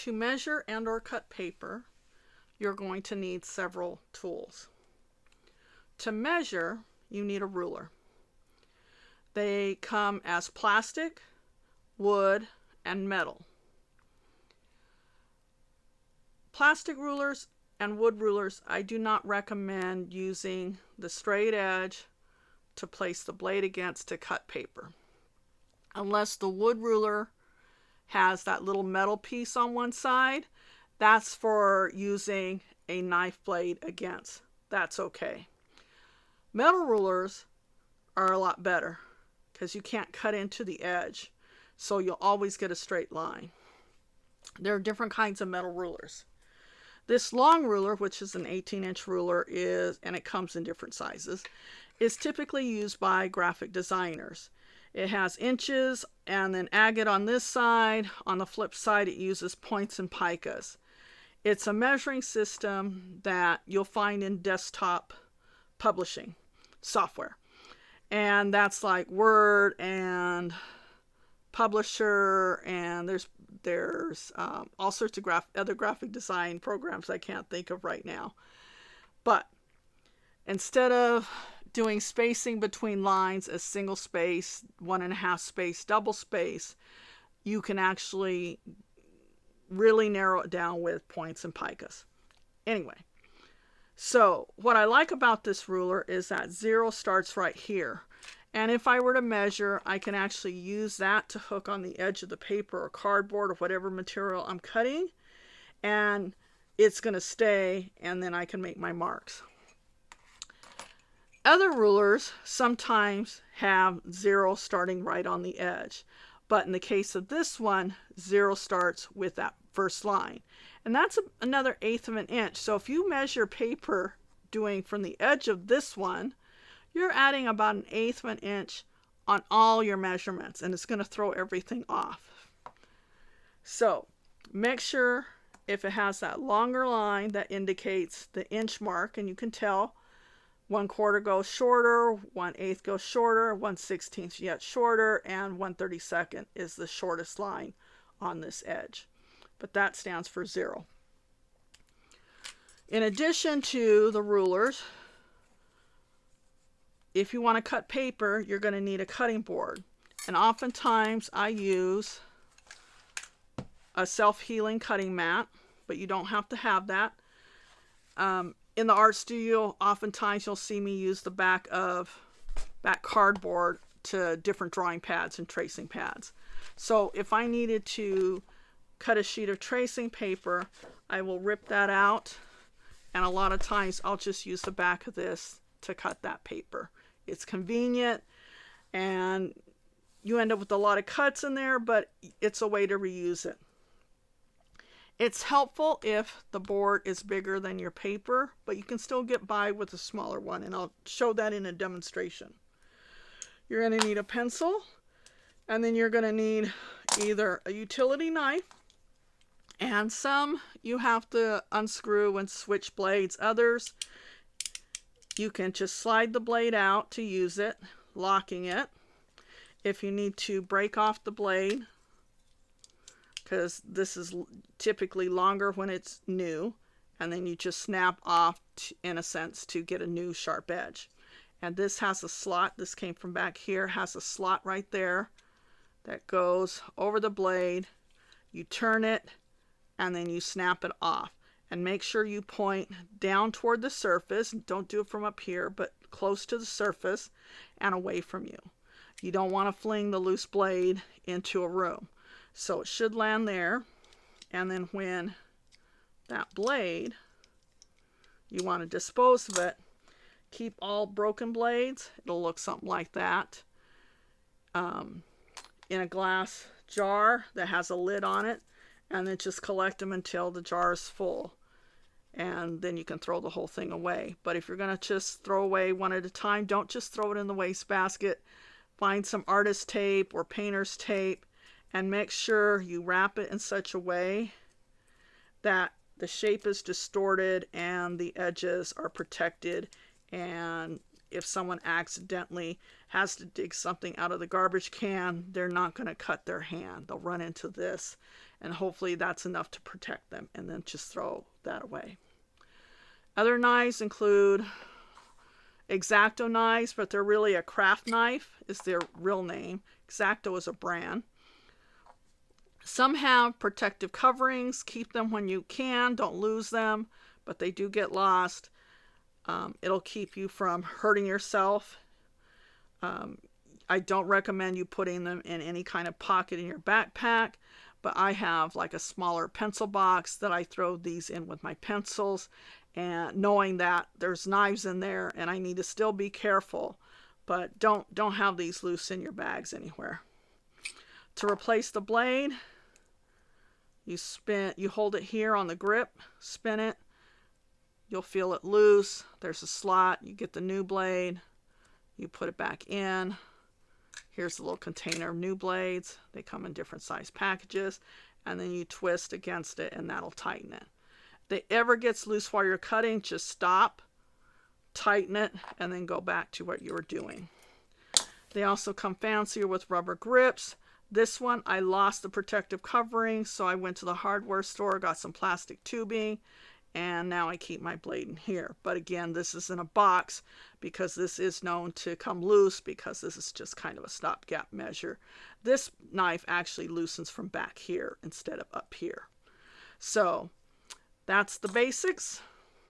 to measure and or cut paper, you're going to need several tools. To measure, you need a ruler. They come as plastic, wood, and metal. Plastic rulers and wood rulers, I do not recommend using the straight edge to place the blade against to cut paper. Unless the wood ruler has that little metal piece on one side, that's for using a knife blade against. That's okay. Metal rulers are a lot better because you can't cut into the edge, so you'll always get a straight line. There are different kinds of metal rulers. This long ruler, which is an 18-inch ruler, and it comes in different sizes, is typically used by graphic designers. It has inches and then agate on this side. On the flip side, it uses points and picas. It's a measuring system that you'll find in desktop publishing software. And that's like Word and Publisher, and there's all sorts of other graphic design programs I can't think of right now. But instead of doing spacing between lines as single space, 1.5 space, double space, you can actually really narrow it down with points and picas. Anyway, so what I like about this ruler is that 0 starts right here. And if I were to measure, I can actually use that to hook on the edge of the paper or cardboard or whatever material I'm cutting. And it's going to stay, and then I can make my marks. Other rulers sometimes have 0 starting right on the edge. But in the case of this one, 0 starts with that first line. And that's another 1/8 of an inch. So if you measure paper doing from the edge of this one, you're adding about 1/8 of an inch on all your measurements, and it's going to throw everything off. So make sure if it has that longer line that indicates the inch mark, and you can tell 1/4 goes shorter, 1/8 goes shorter, 1/16 yet shorter, and 1/32 is the shortest line on this edge. But that stands for 0. In addition to the rulers, if you want to cut paper, you're going to need a cutting board. And oftentimes I use a self-healing cutting mat, but you don't have to have that. In the art studio, oftentimes you'll see me use the back cardboard to different drawing pads and tracing pads. So if I needed to cut a sheet of tracing paper, I will rip that out, and a lot of times I'll just use the back of this to cut that paper. It's convenient, and you end up with a lot of cuts in there, but it's a way to reuse it. It's helpful if the board is bigger than your paper, but you can still get by with a smaller one, and I'll show that in a demonstration. You're going to need a pencil, and then you're going to need either a utility knife, and some you have to unscrew and switch blades. Others, you can just slide the blade out to use it, locking it. If you need to break off the blade, because this is typically longer when it's new, and then you just snap off in a sense to get a new sharp edge. And this has a slot. This came from back here, has a slot right there that goes over the blade. You turn it, and then you snap it off. And make sure you point down toward the surface. Don't do it from up here, but close to the surface and away from you. You don't want to fling the loose blade into a room. So it should land there. And then when that blade, you want to dispose of it, keep all broken blades. It'll look something like that. In a glass jar that has a lid on it. And then just collect them until the jar is full. And then you can throw the whole thing away. But if you're going to just throw away one at a time, don't just throw it in the wastebasket. Find some artist tape or painter's tape and make sure you wrap it in such a way that the shape is distorted and the edges are protected. And if someone accidentally has to dig something out of the garbage can, they're not going to cut their hand. They'll run into this and hopefully that's enough to protect them, and then just throw that away. Other knives include X-Acto knives, but they're really a craft knife is their real name. X-Acto is a brand. Some have protective coverings. Keep them when you can. Don't lose them, but they do get lost. It'll keep you from hurting yourself. I don't recommend you putting them in any kind of pocket in your backpack, but I have like a smaller pencil box that I throw these in with my pencils, and knowing that there's knives in there and I need to still be careful, but don't have these loose in your bags anywhere. To replace the blade, you hold it here on the grip, spin it, you'll feel it loose. There's a slot, you get the new blade, you put it back in. Here's a little container of new blades. They come in different size packages, and then you twist against it and that'll tighten it. If it ever gets loose while you're cutting, just stop, tighten it, and then go back to what you were doing. They also come fancier with rubber grips. This one, I lost the protective covering, so I went to the hardware store, got some plastic tubing, and now I keep my blade in here. But again, this is in a box because this is known to come loose, because this is just kind of a stopgap measure. This knife actually loosens from back here instead of up here. So that's the basics.